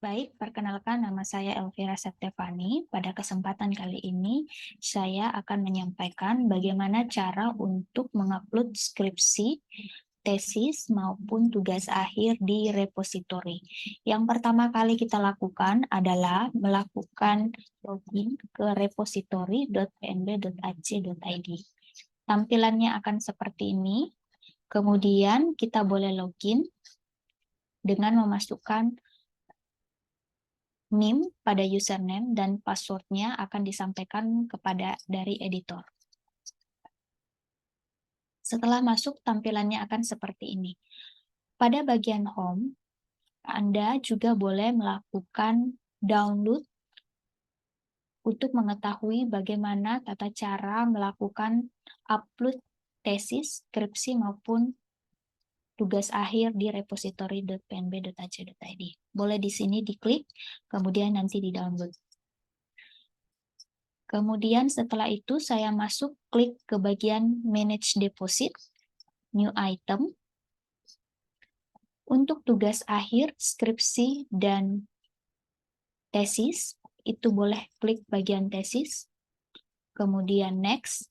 Baik, perkenalkan nama saya Elvira Septefani. Pada kesempatan kali ini, saya akan menyampaikan bagaimana cara untuk mengupload skripsi, tesis, maupun tugas akhir di repositori. Yang pertama kali kita lakukan adalah melakukan login ke repositori.pnb.ac.id. Tampilannya akan seperti ini. Kemudian kita boleh login dengan memasukkan NIM pada username dan passwordnya akan disampaikan kepada dari editor. Setelah masuk, tampilannya akan seperti ini. Pada bagian home, Anda juga boleh melakukan download untuk mengetahui bagaimana tata cara melakukan upload tesis, skripsi, maupun tugas akhir di repositori.pnb.ac.id. Boleh di sini diklik, kemudian nanti di-download. Kemudian setelah itu saya masuk, klik ke bagian Manage Deposit, New Item. Untuk tugas akhir, skripsi, dan tesis, itu boleh klik bagian tesis. Kemudian Next.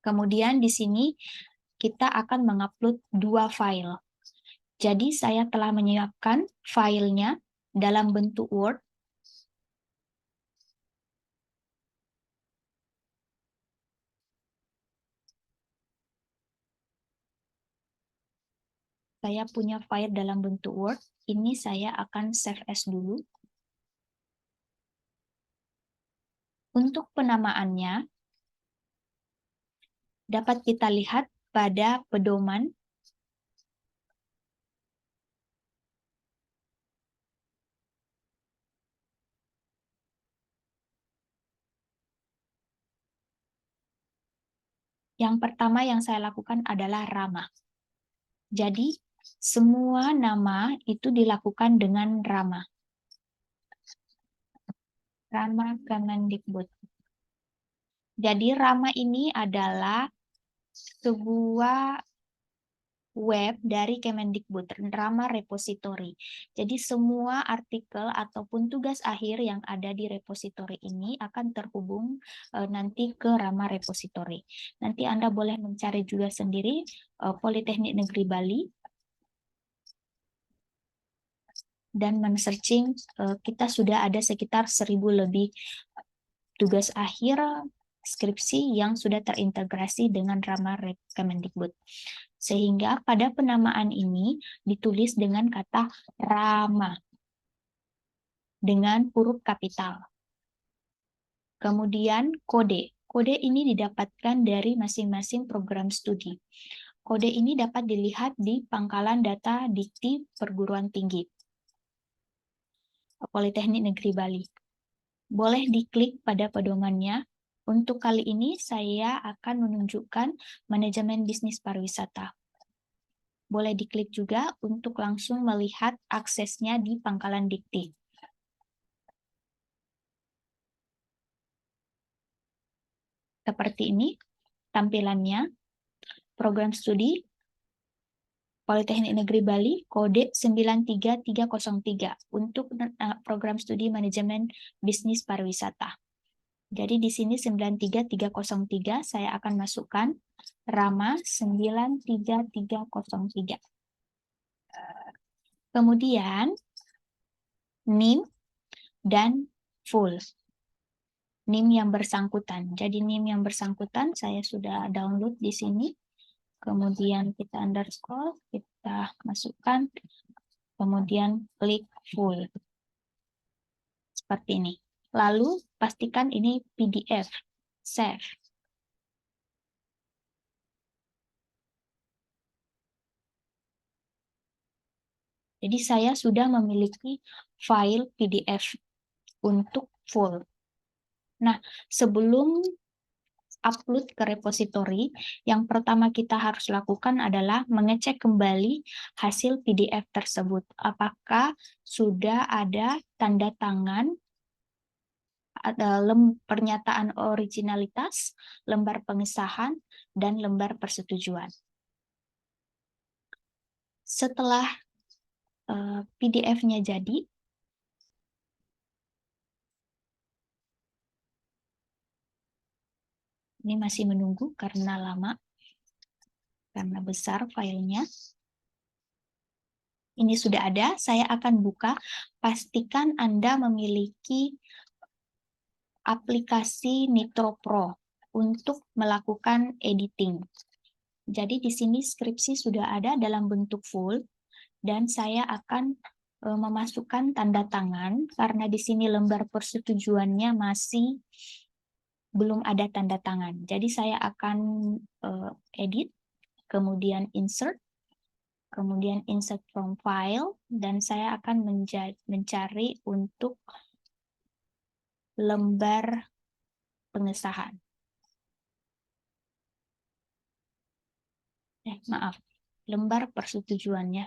Kemudian di sini kita akan mengupload 2 file. Jadi saya telah menyiapkan filenya dalam bentuk Word. Saya punya file dalam bentuk Word. Ini saya akan save as dulu. Untuk penamaannya, dapat kita lihat pada pedoman. Yang pertama yang saya lakukan adalah Rama. Jadi, semua nama itu dilakukan dengan Rama. Rama Kemendikbud. Jadi, Rama ini adalah sebuah web dari Kemendikbud, Rama Repository. Jadi semua artikel ataupun tugas akhir yang ada di repository ini akan terhubung nanti ke Rama Repository. Nanti Anda boleh mencari juga sendiri Politeknik Negeri Bali dan men-searching, kita sudah ada sekitar 1.000 lebih tugas akhir skripsi yang sudah terintegrasi dengan Rama Kemendikbud. Sehingga pada penamaan ini ditulis dengan kata Rama dengan huruf kapital. Kemudian kode. Kode ini didapatkan dari masing-masing program studi. Kode ini dapat dilihat di pangkalan data dikti perguruan tinggi Politeknik Negeri Bali. Boleh diklik pada pedomannya. Untuk kali ini saya akan menunjukkan manajemen bisnis pariwisata. Boleh diklik juga untuk langsung melihat aksesnya di pangkalan dikti. Seperti ini tampilannya. Program studi Politeknik Negeri Bali, kode 93303 untuk program studi manajemen bisnis pariwisata. Jadi di sini 93303 saya akan masukkan Rama 93303. Kemudian NIM dan full. NIM yang bersangkutan. Jadi NIM yang bersangkutan saya sudah download di sini. Kemudian kita underscore, kita masukkan, kemudian klik full. Seperti ini. Lalu pastikan ini PDF, save. Jadi saya sudah memiliki file PDF untuk full. Nah, sebelum upload ke repository, yang pertama kita harus lakukan adalah mengecek kembali hasil PDF tersebut. Apakah sudah ada tanda tangan, pernyataan originalitas, lembar pengesahan, dan lembar persetujuan. Setelah PDF-nya jadi. Ini masih menunggu karena lama, karena besar filenya. Ini sudah ada, saya akan buka. Pastikan Anda memiliki aplikasi Nitro Pro untuk melakukan editing. Jadi di sini skripsi sudah ada dalam bentuk full, dan saya akan memasukkan tanda tangan, karena di sini lembar persetujuannya masih belum ada tanda tangan. Jadi saya akan edit, kemudian insert, kemudian insert from file, dan saya akan mencari untuk lembar pengesahan. Maaf, lembar persetujuannya.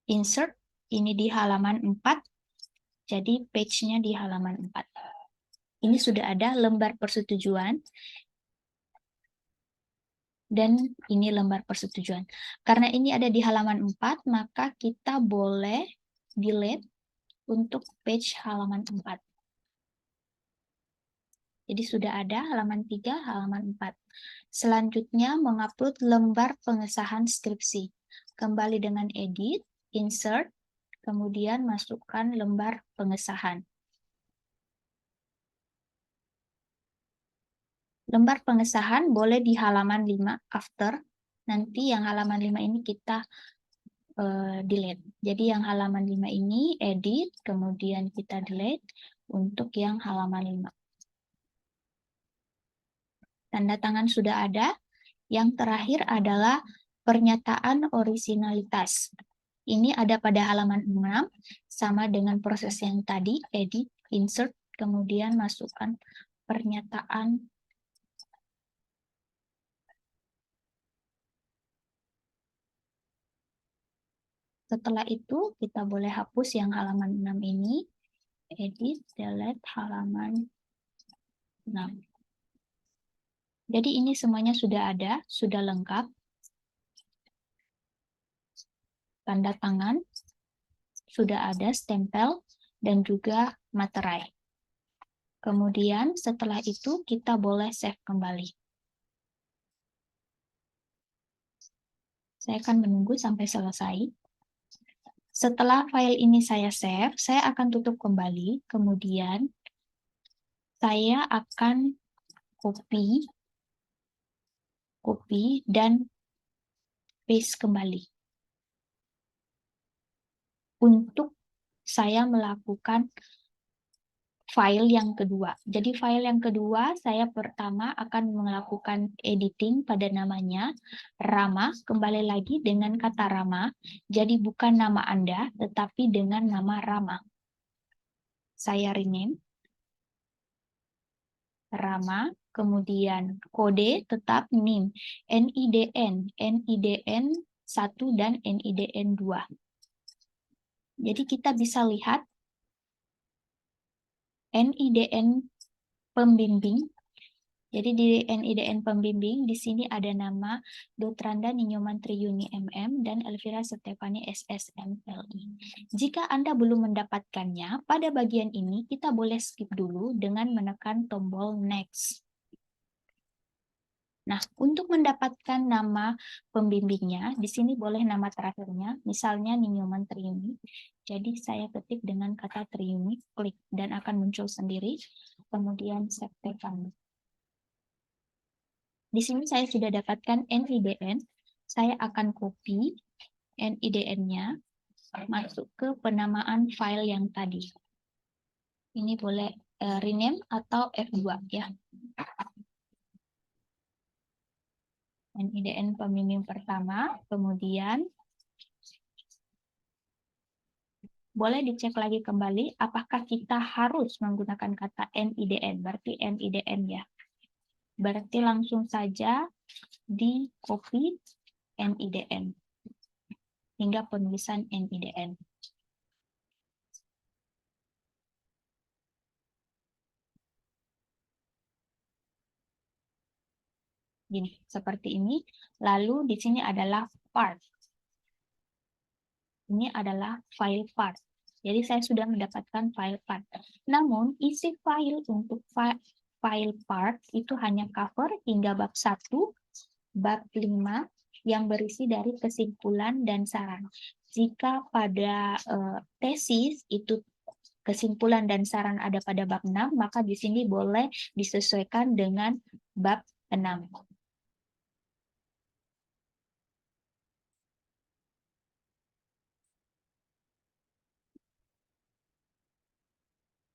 Insert, ini di halaman 4, jadi page-nya di halaman 4. Ini sudah ada lembar persetujuan, dan ini lembar persetujuan. Karena ini ada di halaman 4, maka kita boleh delete untuk page halaman 4. Jadi sudah ada halaman 3, halaman 4. Selanjutnya mengupload lembar pengesahan skripsi. Kembali dengan edit, insert, kemudian masukkan lembar pengesahan. Lembar pengesahan boleh di halaman 5 after. Nanti yang halaman 5 ini kita delete. Jadi yang halaman 5 ini edit, kemudian kita delete untuk yang halaman 5. Tanda tangan sudah ada. Yang terakhir adalah pernyataan orisinalitas. Ini ada pada halaman 6, sama dengan proses yang tadi, edit, insert, kemudian masukkan pernyataan. Setelah itu, kita boleh hapus yang halaman 6 ini, edit, delete halaman 6. Jadi ini semuanya sudah ada, sudah lengkap. Tanda tangan, sudah ada stempel, dan juga materai. Kemudian setelah itu kita boleh save kembali. Saya akan menunggu sampai selesai. Setelah file ini saya save, saya akan tutup kembali. Kemudian saya akan copy dan paste kembali. Untuk saya melakukan file yang kedua. Jadi file yang kedua, saya pertama akan melakukan editing pada namanya Rama, kembali lagi dengan kata Rama. Jadi bukan nama Anda, tetapi dengan nama Rama. Saya rename Rama, kemudian kode tetap NIM, NIDN 1 dan NIDN 2. Jadi kita bisa lihat NIDN pembimbing. Jadi di NIDN pembimbing, di sini ada nama Dotranda Ninyoman Triyuni MM dan Elvira Stefani SSMLI. Jika Anda belum mendapatkannya, pada bagian ini kita boleh skip dulu dengan menekan tombol Next. Nah, untuk mendapatkan nama pembimbingnya, di sini boleh nama terakhirnya, misalnya Ninyoman Triyuni. Jadi saya ketik dengan kata Triyuni, klik, dan akan muncul sendiri. Kemudian Stefani. Di sini saya sudah dapatkan NIDN. Saya akan copy NIDN-nya, masuk ke penamaan file yang tadi. Ini boleh rename atau F2 ya. NIDN pembimbing pertama, kemudian boleh dicek lagi kembali apakah kita harus menggunakan kata NIDN, berarti NIDN ya. Berarti langsung saja di copy NIDN hingga penulisan NIDN. Gini, seperti ini. Lalu di sini adalah part. Ini adalah file part. Jadi saya sudah mendapatkan file part. Namun isi file untuk file part itu hanya cover hingga bab 1, bab 5 yang berisi dari kesimpulan dan saran. Jika pada tesis itu kesimpulan dan saran ada pada bab 6, maka di sini boleh disesuaikan dengan bab 6.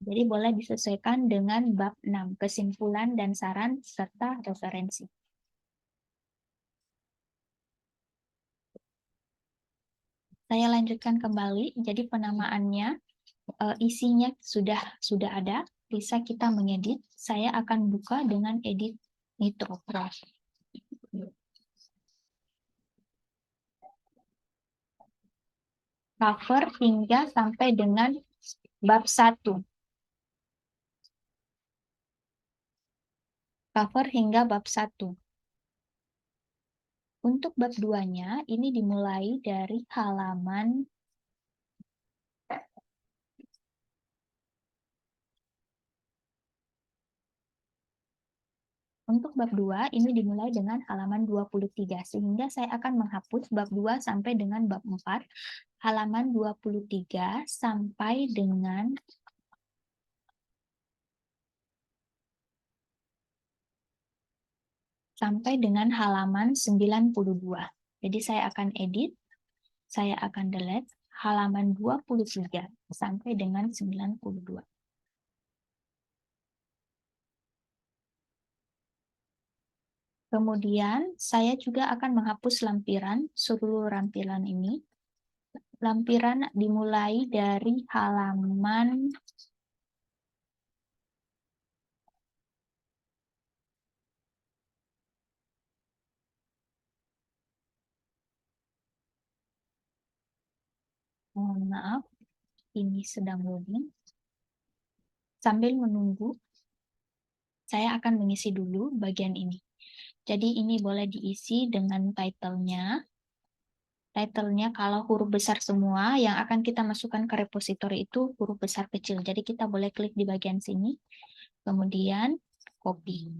Jadi boleh disesuaikan dengan bab 6, kesimpulan dan saran serta referensi. Saya lanjutkan kembali. Jadi penamaannya, isinya sudah ada. Bisa kita mengedit. Saya akan buka dengan edit Nitro Pro. Cover hingga sampai dengan bab 1. Cover hingga bab 1. Untuk bab 2-nya, ini dimulai dari halaman Untuk bab 2, ini dimulai dengan halaman 23, sehingga saya akan menghapus bab 2 sampai dengan bab 4, halaman 23 sampai dengan halaman 92. Jadi saya akan edit, saya akan delete halaman 23 sampai dengan 92. Kemudian saya juga akan menghapus lampiran, seluruh lampiran ini. Lampiran dimulai dari halaman mohon maaf, ini sedang loading. Sambil menunggu, saya akan mengisi dulu bagian ini. Jadi ini boleh diisi dengan title-nya. Title-nya kalau huruf besar semua, yang akan kita masukkan ke repository itu huruf besar kecil. Jadi kita boleh klik di bagian sini, kemudian copy.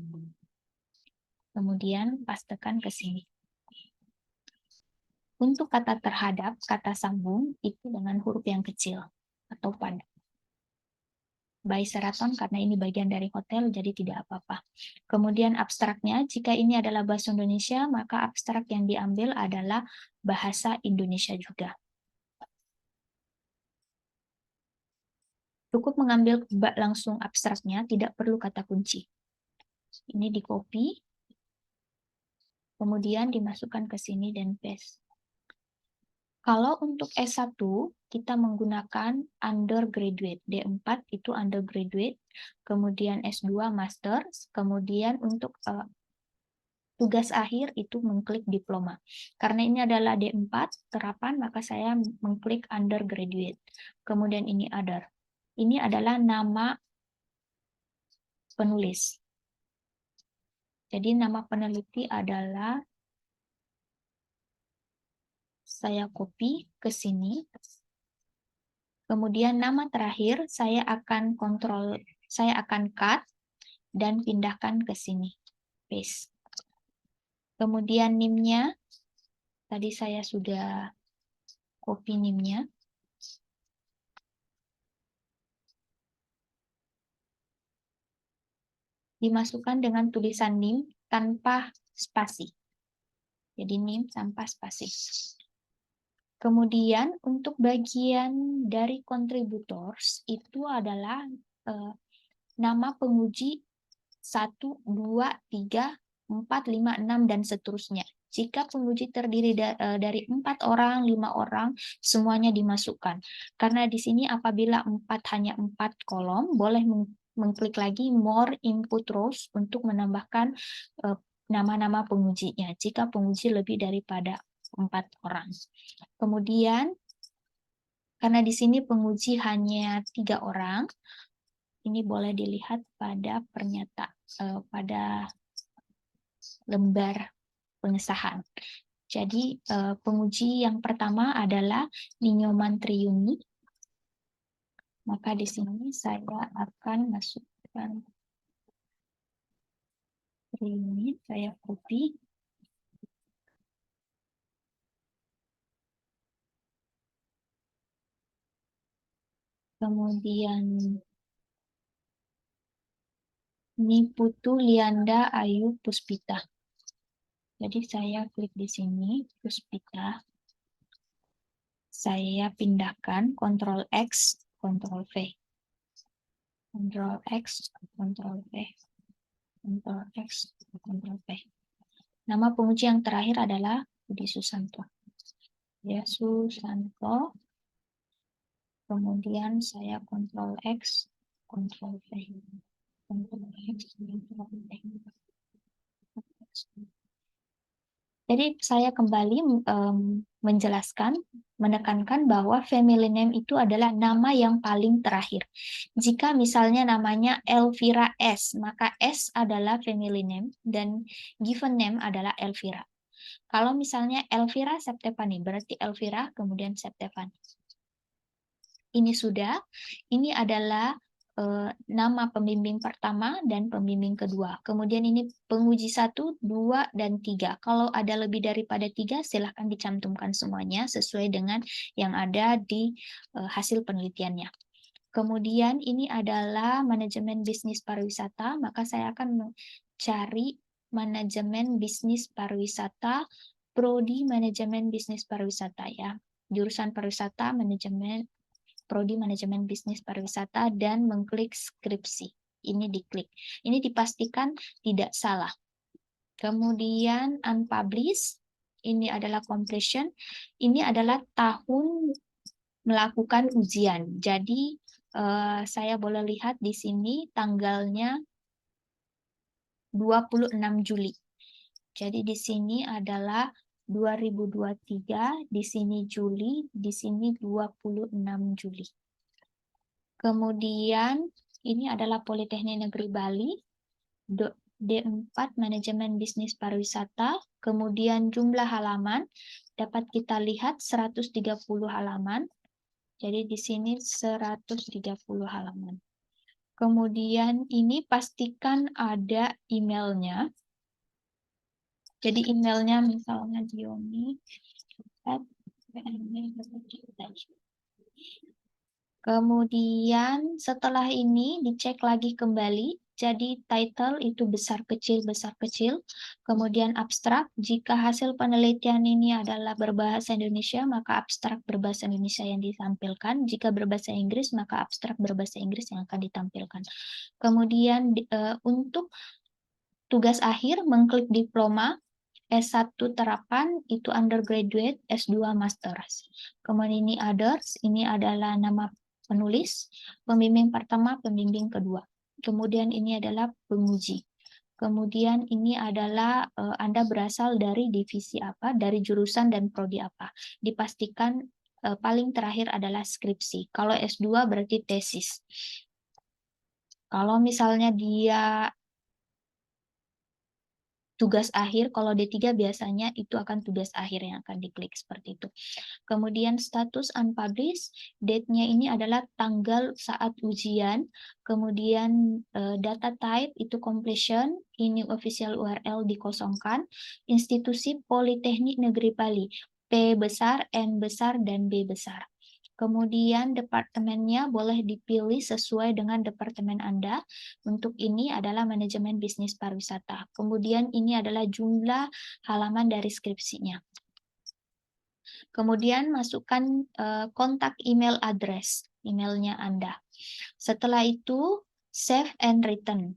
Kemudian pastekan ke sini. Untuk kata terhadap, kata sambung, itu dengan huruf yang kecil atau pada. By Sheraton karena ini bagian dari hotel, jadi tidak apa-apa. Kemudian abstraknya, jika ini adalah bahasa Indonesia, maka abstrak yang diambil adalah bahasa Indonesia juga. Cukup mengambil langsung abstraknya, tidak perlu kata kunci. Ini di copy, kemudian dimasukkan ke sini dan paste. Kalau untuk S1, kita menggunakan undergraduate. D4 itu undergraduate, kemudian S2 master, kemudian untuk tugas akhir itu mengklik diploma. Karena ini adalah D4 terapan, maka saya mengklik undergraduate. Kemudian ini other. Ini adalah nama penulis. Jadi nama peneliti adalah, saya copy ke sini. Kemudian nama terakhir saya akan cut dan pindahkan ke sini. Paste. Kemudian NIM-nya tadi saya sudah copy NIM-nya. Dimasukkan dengan tulisan NIM tanpa spasi. Jadi NIM tanpa spasi. Kemudian untuk bagian dari contributors itu adalah nama penguji 1, 2, 3, 4, 5, 6, dan seterusnya. Jika penguji terdiri dari 4 orang, 5 orang, semuanya dimasukkan. Karena di sini apabila hanya 4 kolom, boleh mengklik lagi more input rows untuk menambahkan nama-nama pengujinya. Jika penguji lebih daripada 4 orang. Kemudian, karena di sini penguji hanya 3 orang, ini boleh dilihat pada lembar pengesahan. Jadi penguji yang pertama adalah Ninyoman Triyuni. Maka di sini saya akan masukkan Triyuni, saya copy. Kemudian Niputu Lianda Ayu Puspita. Jadi saya klik di sini, Puspita. Saya pindahkan, Ctrl X, Ctrl V. Ctrl X, Ctrl V. Ctrl X, Ctrl V. Nama penguji yang terakhir adalah Budi Susanto. Ya, Susanto. Kemudian saya Ctrl X, Ctrl V. Ctrl X, Ctrl V. Jadi saya kembali menjelaskan, menekankan bahwa family name itu adalah nama yang paling terakhir. Jika misalnya namanya Elvira S, maka S adalah family name dan given name adalah Elvira. Kalau misalnya Elvira Septefani, berarti Elvira kemudian Septefani. Ini sudah, ini adalah nama pembimbing pertama dan pembimbing kedua. Kemudian ini penguji 1, 2, dan 3. Kalau ada lebih daripada 3, silahkan dicantumkan semuanya sesuai dengan yang ada di hasil penelitiannya. Kemudian ini adalah manajemen bisnis pariwisata, maka saya akan mencari manajemen bisnis pariwisata, prodi manajemen bisnis pariwisata ya. Jurusan pariwisata, manajemen prodi manajemen bisnis pariwisata dan mengklik skripsi. Ini diklik. Ini dipastikan tidak salah. Kemudian unpublished, ini adalah completion. Ini adalah tahun melakukan ujian. Jadi saya boleh lihat di sini tanggalnya 26 Juli. Jadi di sini adalah 2023, di sini Juli, di sini 26 Juli. Kemudian ini adalah Politeknik Negeri Bali, D4 Manajemen Bisnis Pariwisata, kemudian jumlah halaman, dapat kita lihat 130 halaman, jadi di sini 130 halaman. Kemudian ini pastikan ada emailnya, jadi emailnya misalnya Diomi. Kemudian setelah ini dicek lagi kembali, jadi title itu besar kecil, kemudian abstrak, jika hasil penelitian ini adalah berbahasa Indonesia, maka abstrak berbahasa Indonesia yang ditampilkan, jika berbahasa Inggris, maka abstrak berbahasa Inggris yang akan ditampilkan. Kemudian untuk tugas akhir, mengklik diploma, S1 terapan itu undergraduate, S2 masters. Kemudian ini others, ini adalah nama penulis, pembimbing pertama, pembimbing kedua. Kemudian ini adalah penguji. Kemudian ini adalah Anda berasal dari divisi apa, dari jurusan dan prodi apa. Dipastikan paling terakhir adalah skripsi. Kalau S2 berarti tesis. Kalau misalnya dia tugas akhir, kalau D3 biasanya itu akan tugas akhir yang akan diklik seperti itu. Kemudian status unpublished, date-nya ini adalah tanggal saat ujian, kemudian data type itu completion, ini official URL dikosongkan, institusi Politeknik Negeri Bali, P besar, N besar, dan B besar. Kemudian departemennya boleh dipilih sesuai dengan departemen Anda. Untuk ini adalah manajemen bisnis pariwisata. Kemudian ini adalah jumlah halaman dari skripsinya. Kemudian masukkan kontak email address, emailnya Anda. Setelah itu save and return.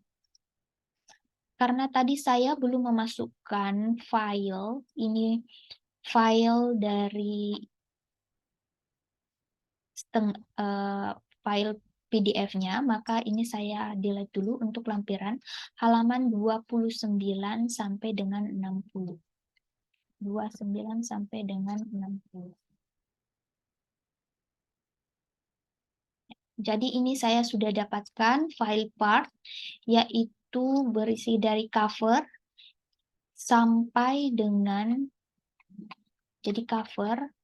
Karena tadi saya belum memasukkan file, ini file dari file PDF-nya, maka ini saya delete dulu untuk lampiran halaman 29 sampai dengan 60. 29 sampai dengan 60. Jadi ini saya sudah dapatkan file part, yaitu berisi dari cover, sampai dengan jadi cover,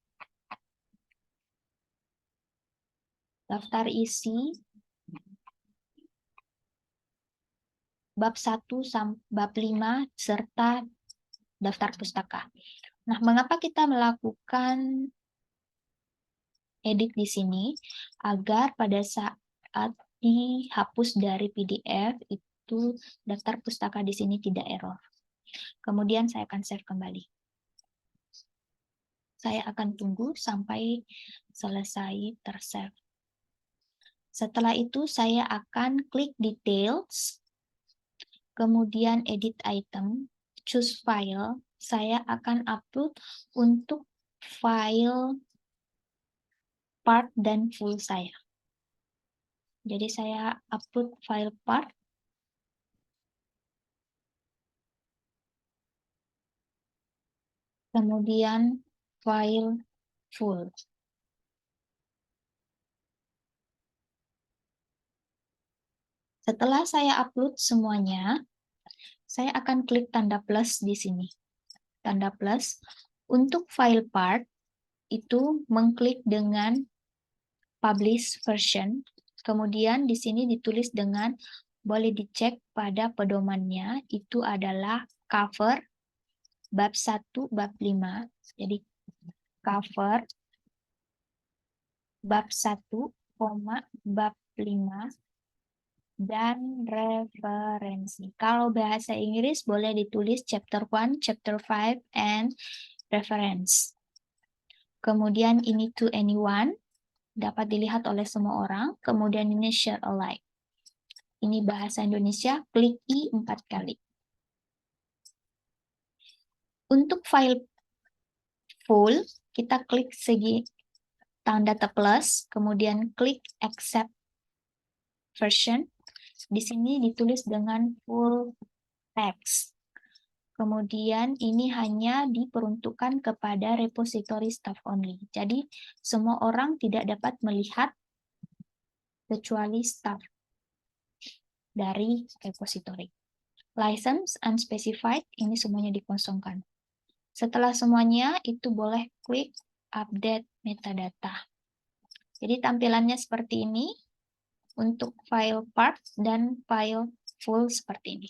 daftar isi, bab 1 sampai bab 5 serta daftar pustaka. Nah, mengapa kita melakukan edit di sini? Agar pada saat dihapus dari PDF itu daftar pustaka di sini tidak error. Kemudian saya akan save kembali. Saya akan tunggu sampai selesai tersave. Setelah itu saya akan klik details, kemudian edit item, choose file. Saya akan upload untuk file part dan full saya. Jadi saya upload file part. Kemudian file full. Setelah saya upload semuanya, saya akan klik tanda plus di sini. Tanda plus. Untuk file part, itu mengklik dengan publish version. Kemudian di sini ditulis dengan, boleh dicek pada pedomannya, itu adalah cover bab 1, bab 5. Jadi cover bab 1, bab 5, dan referensi. Kalau bahasa Inggris boleh ditulis chapter 1, chapter 5, and reference. Kemudian ini to anyone, dapat dilihat oleh semua orang. Kemudian ini share alike. Ini bahasa Indonesia, klik I 4 kali. Untuk file full, kita klik segi tanda plus, kemudian klik accept version. Di sini ditulis dengan full text. Kemudian ini hanya diperuntukkan kepada repository staff only. Jadi semua orang tidak dapat melihat kecuali staff dari repository. License unspecified, ini semuanya dikosongkan. Setelah semuanya, itu boleh klik update metadata. Jadi tampilannya seperti ini untuk file part dan file full seperti ini.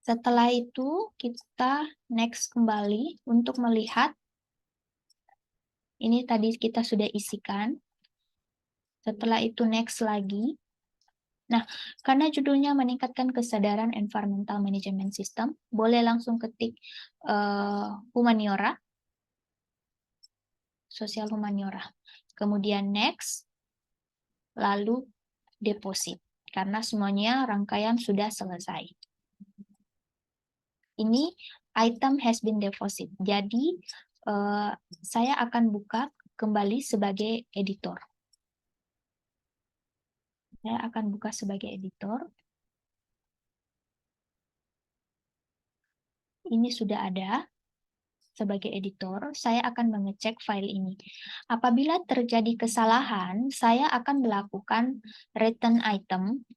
Setelah itu, kita next kembali untuk melihat. Ini tadi kita sudah isikan. Setelah itu next lagi. Nah, karena judulnya meningkatkan kesadaran environmental management system, boleh langsung ketik humaniora, sosial humaniora. Kemudian next, lalu deposit. Karena semuanya rangkaian sudah selesai. Ini item has been deposit. Jadi, saya akan buka kembali sebagai editor. Saya akan buka sebagai editor. Ini sudah ada sebagai editor. Saya akan mengecek file ini. Apabila terjadi kesalahan, saya akan melakukan return item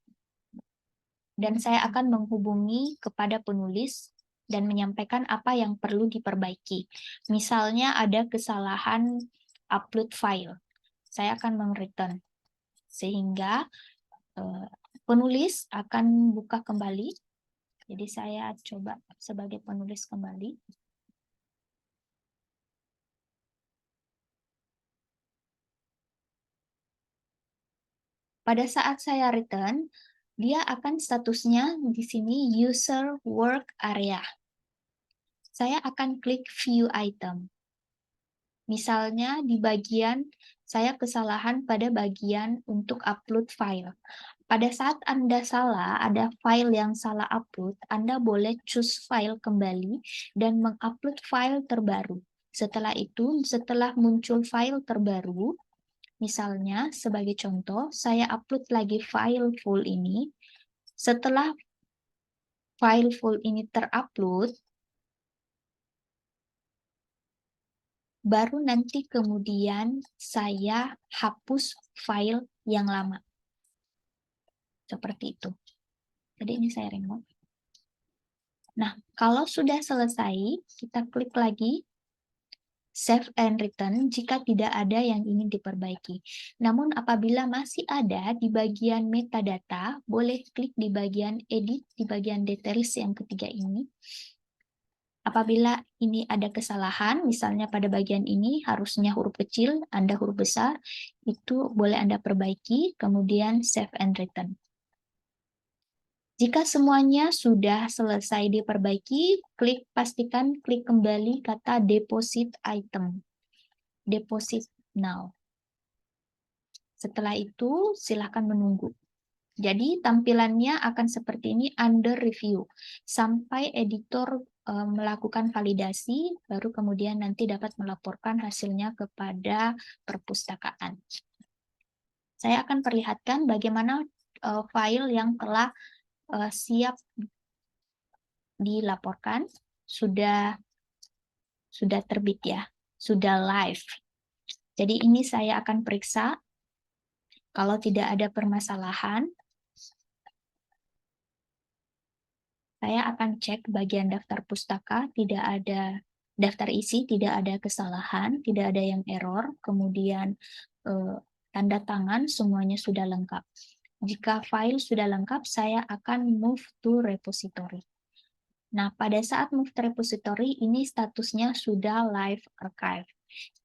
dan saya akan menghubungi kepada penulis dan menyampaikan apa yang perlu diperbaiki. Misalnya ada kesalahan upload file. Saya akan meng-return. Sehingga penulis akan buka kembali. Jadi saya coba sebagai penulis kembali. Pada saat saya return, dia akan statusnya di sini user work area. Saya akan klik view item. Misalnya di bagian saya kesalahan pada bagian untuk upload file. Pada saat Anda salah, ada file yang salah upload, Anda boleh choose file kembali dan mengupload file terbaru. Setelah itu, setelah muncul file terbaru, misalnya sebagai contoh, saya upload lagi file full ini. Setelah file full ini terupload, baru nanti kemudian saya hapus file yang lama. Seperti itu. Jadi ini saya remote. Nah, kalau sudah selesai, kita klik lagi Save and Return jika tidak ada yang ingin diperbaiki. Namun apabila masih ada di bagian metadata, boleh klik di bagian Edit, di bagian Details yang ketiga ini. Apabila ini ada kesalahan, misalnya pada bagian ini harusnya huruf kecil, Anda huruf besar, itu boleh Anda perbaiki, kemudian Save and Return. Jika semuanya sudah selesai diperbaiki, pastikan klik kembali kata Deposit Item. Deposit Now. Setelah itu, silakan menunggu. Jadi tampilannya akan seperti ini under review sampai editor melakukan validasi, baru kemudian nanti dapat melaporkan hasilnya kepada perpustakaan. Saya akan perlihatkan bagaimana file yang telah siap dilaporkan sudah terbit ya, sudah live. Jadi ini saya akan periksa. Kalau tidak ada permasalahan, saya akan cek bagian daftar pustaka, tidak ada daftar isi, tidak ada kesalahan, tidak ada yang error, kemudian tanda tangan semuanya sudah lengkap. Jika file sudah lengkap, saya akan move to repository. Nah, pada saat move to repository, ini statusnya sudah live archive.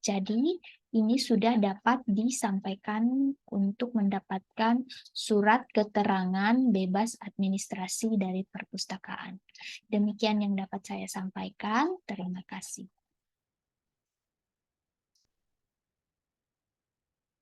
Jadi, ini sudah dapat disampaikan untuk mendapatkan surat keterangan bebas administrasi dari perpustakaan. Demikian yang dapat saya sampaikan. Terima kasih.